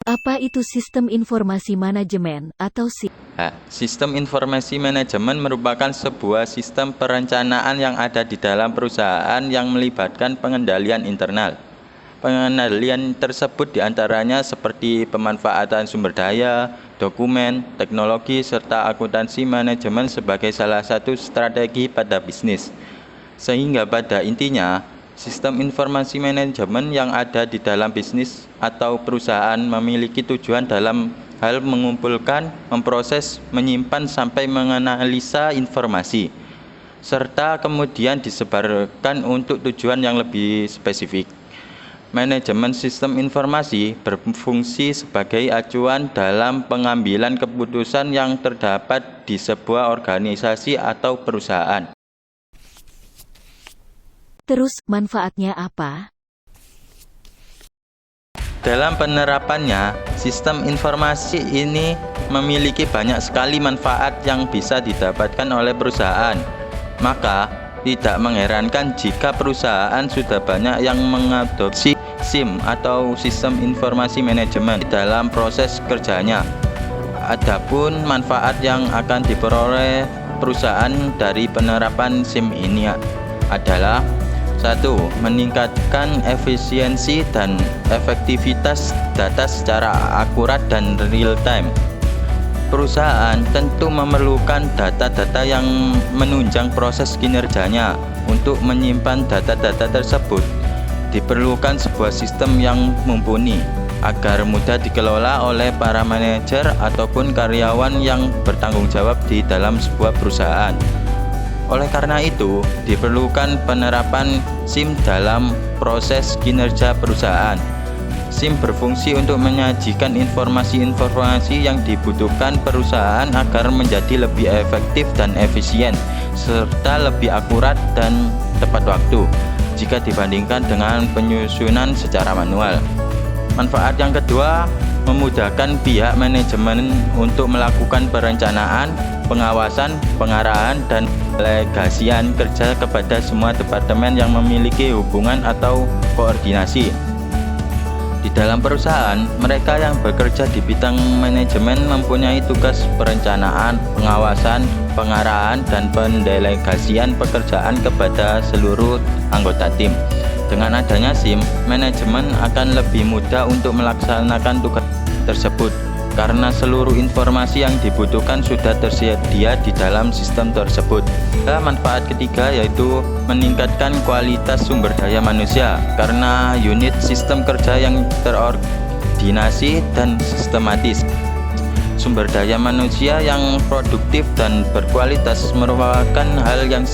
Apa itu sistem informasi manajemen atau SIM? Sistem informasi manajemen merupakan sebuah sistem perencanaan yang ada di dalam perusahaan yang melibatkan pengendalian internal. Pengendalian tersebut diantaranya seperti pemanfaatan sumber daya, dokumen, teknologi, serta akuntansi manajemen sebagai salah satu strategi pada bisnis. Sehingga pada intinya, sistem informasi manajemen yang ada di dalam bisnis atau perusahaan memiliki tujuan dalam hal mengumpulkan, memproses, menyimpan sampai menganalisa informasi, serta kemudian disebarkan untuk tujuan yang lebih spesifik. Manajemen sistem informasi berfungsi sebagai acuan dalam pengambilan keputusan yang terdapat di sebuah organisasi atau perusahaan. Terus, manfaatnya apa? Dalam penerapannya, sistem informasi ini memiliki banyak sekali manfaat yang bisa didapatkan oleh perusahaan. Maka, tidak mengherankan jika perusahaan sudah banyak yang mengadopsi SIM atau Sistem Informasi Manajemen dalam proses kerjanya. Adapun manfaat yang akan diperoleh perusahaan dari penerapan SIM ini adalah: 1. Meningkatkan efisiensi dan efektivitas data secara akurat dan real time. Perusahaan tentu memerlukan data-data yang menunjang proses kinerjanya. Untuk menyimpan data-data tersebut, diperlukan sebuah sistem yang mumpuni agar mudah dikelola oleh para manajer ataupun karyawan yang bertanggung jawab di dalam sebuah perusahaan. Oleh karena itu, diperlukan penerapan SIM dalam proses kinerja perusahaan. SIM berfungsi untuk menyajikan informasi-informasi yang dibutuhkan perusahaan agar menjadi lebih efektif dan efisien, serta lebih akurat dan tepat waktu jika dibandingkan dengan penyusunan secara manual. Manfaat yang kedua, memudahkan pihak manajemen untuk melakukan perencanaan, pengawasan, pengarahan, dan delegasian kerja kepada semua departemen yang memiliki hubungan atau koordinasi. Di dalam perusahaan, mereka yang bekerja di bidang manajemen mempunyai tugas perencanaan, pengawasan, pengarahan, dan pendelegasian pekerjaan kepada seluruh anggota tim. Dengan adanya SIM, manajemen akan lebih mudah untuk melaksanakan tugas tersebut karena seluruh informasi yang dibutuhkan sudah tersedia di dalam sistem tersebut. Manfaat ketiga yaitu meningkatkan kualitas sumber daya manusia karena unit sistem kerja yang terordinasi dan sistematis. Sumber daya manusia yang produktif dan berkualitas merupakan hal yang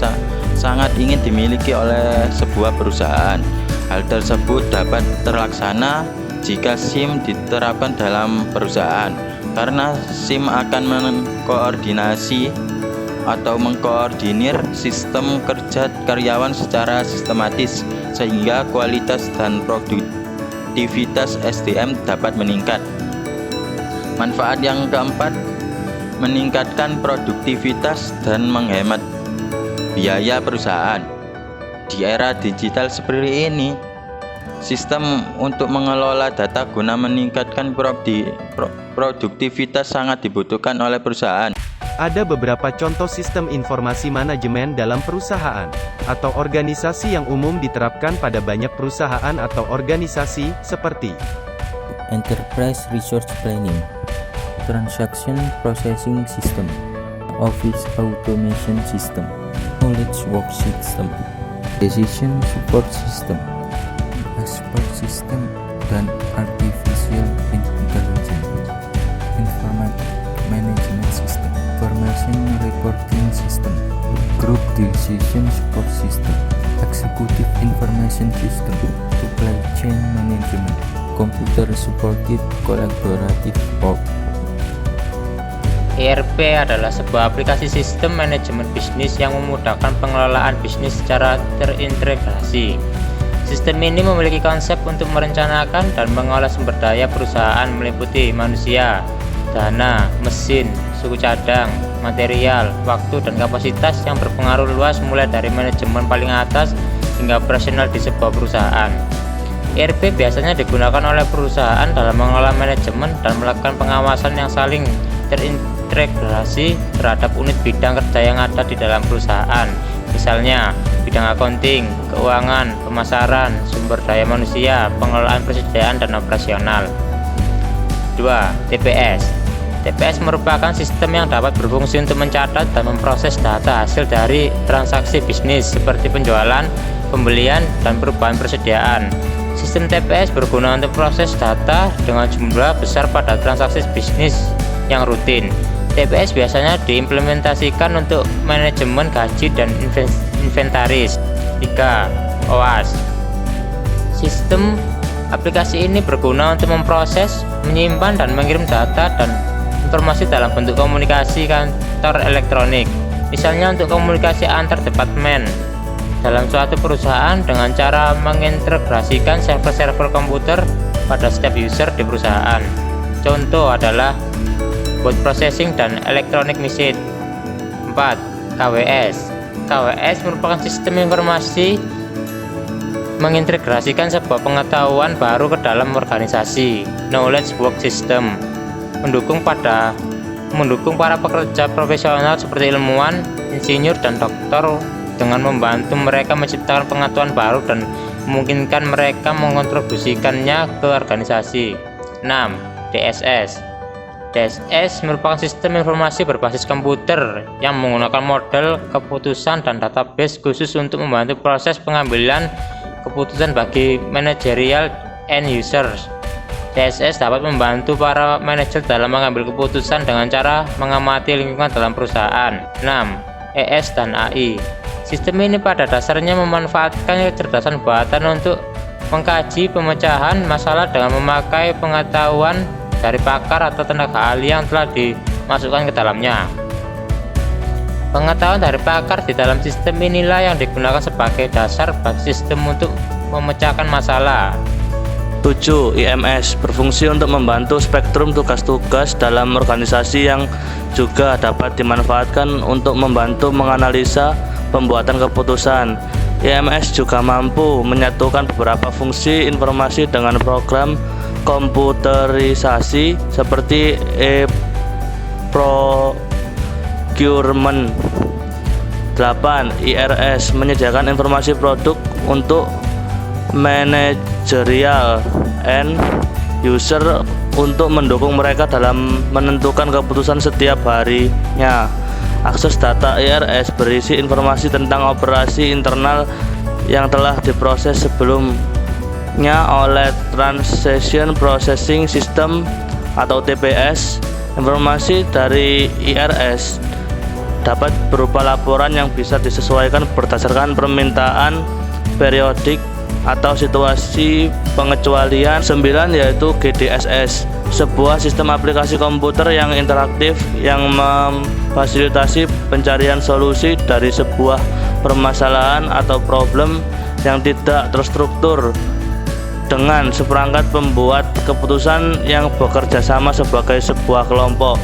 sangat ingin dimiliki oleh sebuah perusahaan. Hal tersebut dapat terlaksana jika SIM diterapkan dalam perusahaan, karena SIM akan mengkoordinasi atau mengkoordinir sistem kerja karyawan secara sistematis sehingga kualitas dan produktivitas SDM dapat meningkat. Manfaat yang keempat, meningkatkan produktivitas dan menghemat biaya perusahaan. Di era digital seperti ini, sistem untuk mengelola data guna meningkatkan produktivitas sangat dibutuhkan oleh perusahaan. Ada beberapa contoh sistem informasi manajemen dalam perusahaan atau organisasi yang umum diterapkan pada banyak perusahaan atau organisasi, seperti Enterprise Resource Planning, Transaction Processing System, Office Automation System, Knowledge Work System, Decision Support System, Expert System, dan Artificial Intelligence, Information Management System, Information Reporting System, Group Decision Support System, Executive Information System, Supply Chain Management, Computer Supported Collaborative Org. ERP adalah sebuah aplikasi sistem manajemen bisnis yang memudahkan pengelolaan bisnis secara terintegrasi. Sistem ini memiliki konsep untuk merencanakan dan mengolah sumber daya perusahaan meliputi manusia, dana, mesin, suku cadang, material, waktu, dan kapasitas yang berpengaruh luas mulai dari manajemen paling atas hingga operasional di sebuah perusahaan. ERP biasanya digunakan oleh perusahaan dalam mengelola manajemen dan melakukan pengawasan yang saling terintegrasi terhadap unit bidang kerja yang ada di dalam perusahaan. Misalnya, bidang accounting, keuangan, pemasaran, sumber daya manusia, pengelolaan persediaan dan operasional. 2. TPS. TPS merupakan sistem yang dapat berfungsi untuk mencatat dan memproses data hasil dari transaksi bisnis seperti penjualan, pembelian, dan perubahan persediaan. Sistem TPS berguna untuk proses data dengan jumlah besar pada transaksi bisnis yang rutin. TPS biasanya diimplementasikan untuk manajemen gaji dan inventaris. 3. OAS. Sistem aplikasi ini berguna untuk memproses, menyimpan, dan mengirim data dan informasi dalam bentuk komunikasi kantor elektronik, misalnya untuk komunikasi antar departemen dalam suatu perusahaan dengan cara mengintegrasikan server-server komputer pada setiap user di perusahaan. Contoh adalah word processing dan electronic message. 4. KWS. KWS merupakan sistem informasi mengintegrasikan sebuah pengetahuan baru ke dalam organisasi, knowledge work system, mendukung para pekerja profesional seperti ilmuwan, insinyur, dan dokter dengan membantu mereka menciptakan pengetahuan baru dan memungkinkan mereka mengkontribusikannya ke organisasi. 6. DSS. DSS merupakan sistem informasi berbasis komputer yang menggunakan model keputusan dan database khusus untuk membantu proses pengambilan keputusan bagi manajerial end users. DSS dapat membantu para manajer dalam mengambil keputusan dengan cara mengamati lingkungan dalam perusahaan. 6. ES dan AI. Sistem ini pada dasarnya memanfaatkan kecerdasan buatan untuk mengkaji pemecahan masalah dengan memakai pengetahuan dari pakar atau tenaga ahli yang telah dimasukkan ke dalamnya. Pengetahuan dari pakar di dalam sistem inilah yang digunakan sebagai dasar bagi sistem untuk memecahkan masalah. 7. IMS berfungsi untuk membantu spektrum tugas-tugas dalam organisasi yang juga dapat dimanfaatkan untuk membantu menganalisa pembuatan keputusan. IMS juga mampu menyatukan beberapa fungsi informasi dengan program komputerisasi seperti e-procurement. 8. IRS menyediakan informasi produk untuk manajerial and user untuk mendukung mereka dalam menentukan keputusan setiap harinya. Akses data IRS berisi informasi tentang operasi internal yang telah diproses sebelumnya oleh Transaction Processing System atau TPS. Informasi dari IRS dapat berupa laporan yang bisa disesuaikan berdasarkan permintaan periodik atau situasi pengecualian. 9 yaitu GDSS, sebuah sistem aplikasi komputer yang interaktif yang memfasilitasi pencarian solusi dari sebuah permasalahan atau problem yang tidak terstruktur dengan seperangkat pembuat keputusan yang bekerja sama sebagai sebuah kelompok.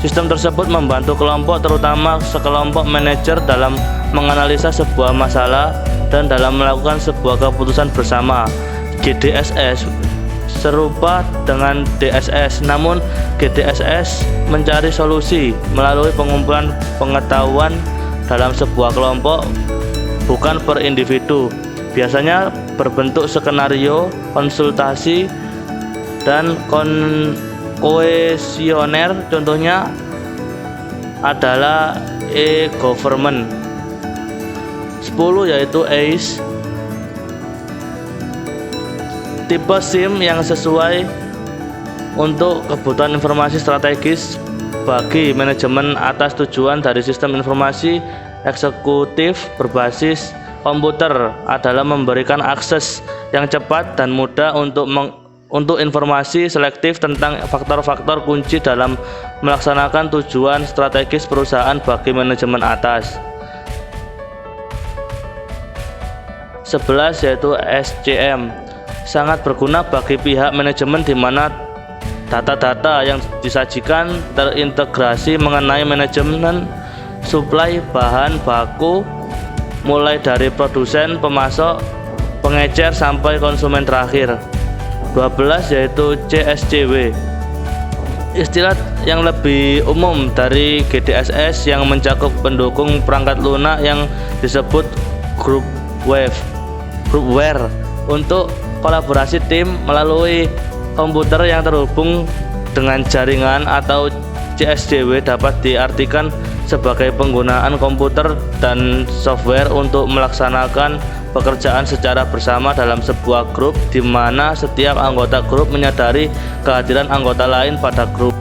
Sistem tersebut membantu kelompok, terutama sekelompok manajer, dalam menganalisa sebuah masalah dan dalam melakukan sebuah keputusan bersama. GDSS serupa dengan DSS, namun GDSS mencari solusi melalui pengumpulan pengetahuan dalam sebuah kelompok, bukan per individu. Biasanya berbentuk skenario, konsultasi, dan koesioner. Contohnya adalah e-government. 10 yaitu ACE, tipe SIM yang sesuai untuk kebutuhan informasi strategis bagi manajemen atas tujuan dari sistem informasi eksekutif berbasis komputer adalah memberikan akses yang cepat dan mudah untuk informasi selektif tentang faktor-faktor kunci dalam melaksanakan tujuan strategis perusahaan bagi manajemen atas. 11 yaitu SCM, sangat berguna bagi pihak manajemen di mana data-data yang disajikan terintegrasi mengenai manajemen suplai bahan baku mulai dari produsen, pemasok, pengecer sampai konsumen terakhir. 12 yaitu CSCW, istilah yang lebih umum dari GDSS yang mencakup pendukung perangkat lunak yang disebut groupware untuk kolaborasi tim melalui komputer yang terhubung dengan jaringan. Atau CSCW dapat diartikan sebagai penggunaan komputer dan software untuk melaksanakan pekerjaan secara bersama dalam sebuah grup, di mana setiap anggota grup menyadari kehadiran anggota lain pada grup.